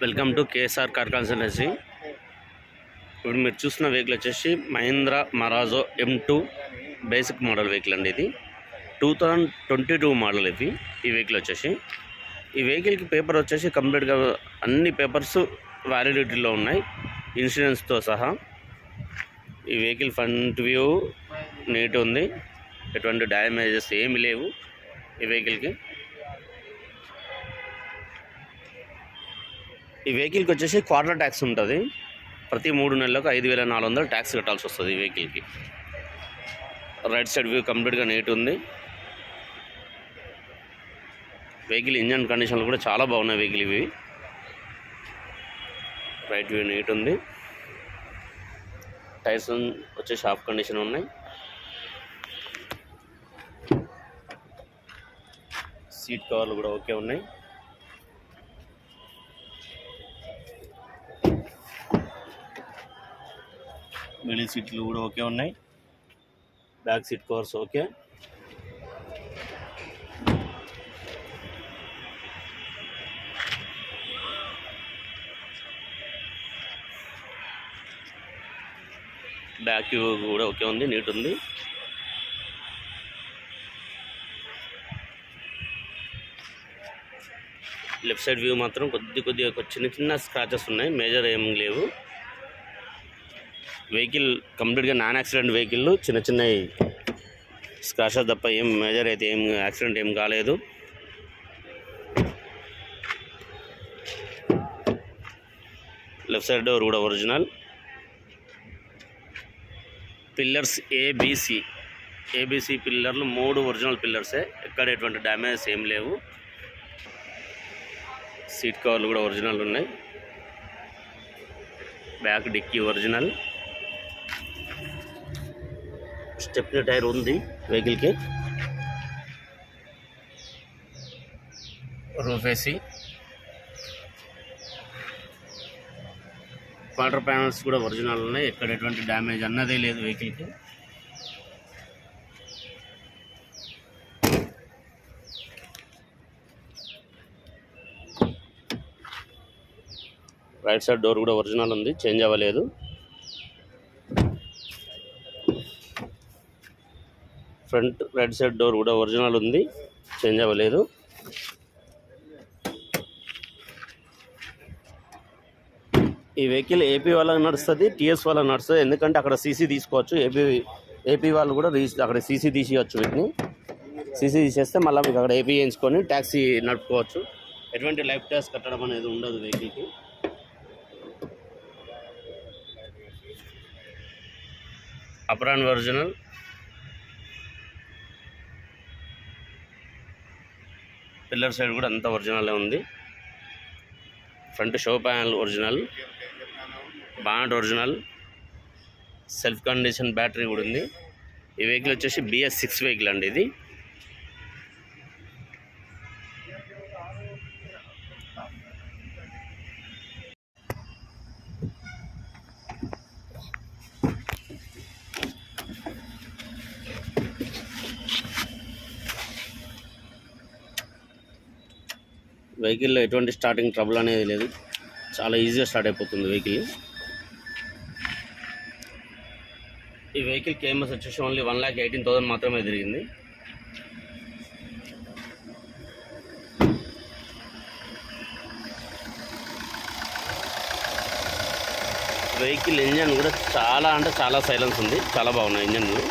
Welcome to KSR car consultancy. ఇప్పుడు మీరు చూసిన వెహికల్ వచ్చేసి Mahindra Marazzo M2 basic model vehicle అండి. ఇది 2022 మోడల్. ఈ వెహికల్ వచ్చేసి ఈ వెహికల్కి పేపర్ వచ్చేసి కంప్లీట్గా అన్ని పేపర్స్ వ్యాలిడిటీలో ఉన్నాయి, ఇన్సూరెన్స్తో సహా. ఈ వెహికల్ ఫ్రంట్ వ్యూ నీట్ ఉంది, ఎటువంటి డ్యామేజెస్ ఏమి లేవు ఈ వెహికల్కి. ఈ వెహికల్కి వచ్చేసి క్వార్టర్ ట్యాక్స్ ఉంటుంది. ప్రతి 3 నెలలకు 5,400 ట్యాక్స్ కట్టాల్సి వస్తుంది ఈ వెహికల్కి. రైట్ సైడ్ వ్యూ కంప్లీట్గా నీట్ ఉంది. వెహికల్ ఇంజన్ కండిషన్లు కూడా చాలా బాగున్నాయి వెహికల్ ఇవి. రైట్ వ్యూ నీట్ ఉంది. టైర్స్ వచ్చేసి హాఫ్ కండిషన్ ఉన్నాయి. సీట్ కవర్లు కూడా ఓకే ఉన్నాయి. మిడిల్ సీట్లు కూడా ఓకే ఉన్నాయి. Back seat covers okay. Back view కూడా ఓకే ఉంది, నీట్ ఉంది. లెఫ్ట్ సైడ్ వ్యూ మాత్రం కొద్దిగా చిన్న స్క్రాచెస్ ఉన్నాయి, మేజర్ ఏం లేవు. వెహికల్ కంప్లీట్గా నాన్ యాక్సిడెంట్ వెహికల్. చిన్న స్క్రాచెస్ తప్ప ఏం మేజర్ అయితే యాక్సిడెంట్ ఏం కాలేదు. లెఫ్ట్ సైడ్ డోర్ కూడా ఒరిజినల్. పిల్లర్స్ ఏబిసి పిల్లర్లు 3 ఒరిజినల్ పిల్లర్సే, ఎక్కడ ఎటువంటి డ్యామేజెస్ ఏం లేవు. సీట్ కవర్లు కూడా ఒరిజినల్ ఉన్నాయి. Back dicky original. Stepney tyre ఉంది వెహికల్కి. Roof AC. క్వార్టర్ ప్యానల్స్ కూడా ఒరిజినల్ ఉన్నాయి, ఎక్కడ ఎటువంటి డ్యామేజ్ అన్నదే లేదు వెహికల్కి. రైట్ సైడ్ డోర్ కూడా ఒరిజినల్ ఉంది, చేంజ్ అవ్వలేదు. ఫ్రంట్ రైట్ సైడ్ డోర్ కూడా ఒరిజినల్ ఉంది, చేంజ్ అవ్వలేదు. ఈ వెహికల్ ఏపీ వాళ్ళకి నడుస్తుంది, టీఎస్ వాళ్ళకి నడుస్తుంది. ఎందుకంటే అక్కడ సీసీ తీసుకోవచ్చు. ఏపీ వాళ్ళు కూడా అక్కడ సీసీ తీసేయచ్చు. వీటిని సీసీ తీసేస్తే మళ్ళీ మీకు అక్కడ ఏపీ వేయించుకొని ట్యాక్సీ నడుపుకోవచ్చు. ఎటువంటి లైఫ్ ట్యాక్స్ కట్టడం అనేది ఉండదు వెహికల్కి. Apron original. పిల్లర్ సైడ్ కూడా అంతా ఒరిజినలే ఉంది. Front show panel original, bonnet original, self condition battery కూడా ఉంది. ఈ వెహికల్ వచ్చేసి BS6 వెహికల్ అండి. ఇది వెహికల్లో ఎటువంటి స్టార్టింగ్ ట్రబుల్ అనేది లేదు, చాలా ఈజీగా స్టార్ట్ అయిపోతుంది వెహికల్. ఈ వెహికల్ కేఎంఎస్ వచ్చేసి ఓన్లీ 1,18,000 మాత్రమే తిరిగింది. వెహికల్ ఇంజన్ కూడా చాలా సైలెన్స్ ఉంది, చాలా బాగున్నాయి ఇంజన్లు.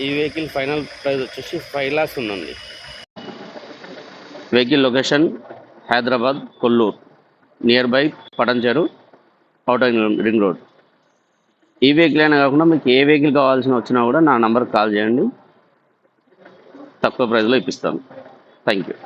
ఈ వెహికల్ ఫైనల్ ప్రైస్ వచ్చేసి 5 lakhs ఉందండి. Vehicle location Hyderabad Kollur, near by Patancheru, outer ring road. ఈ వెహికల్ అయినా కాకుండా మీకు ఏ వెహికల్ కావాల్సిన వచ్చినా కూడా నా నంబర్కి కాల్ చేయండి, తక్కువ ప్రైస్లో ఇప్పిస్తాను. Thank you.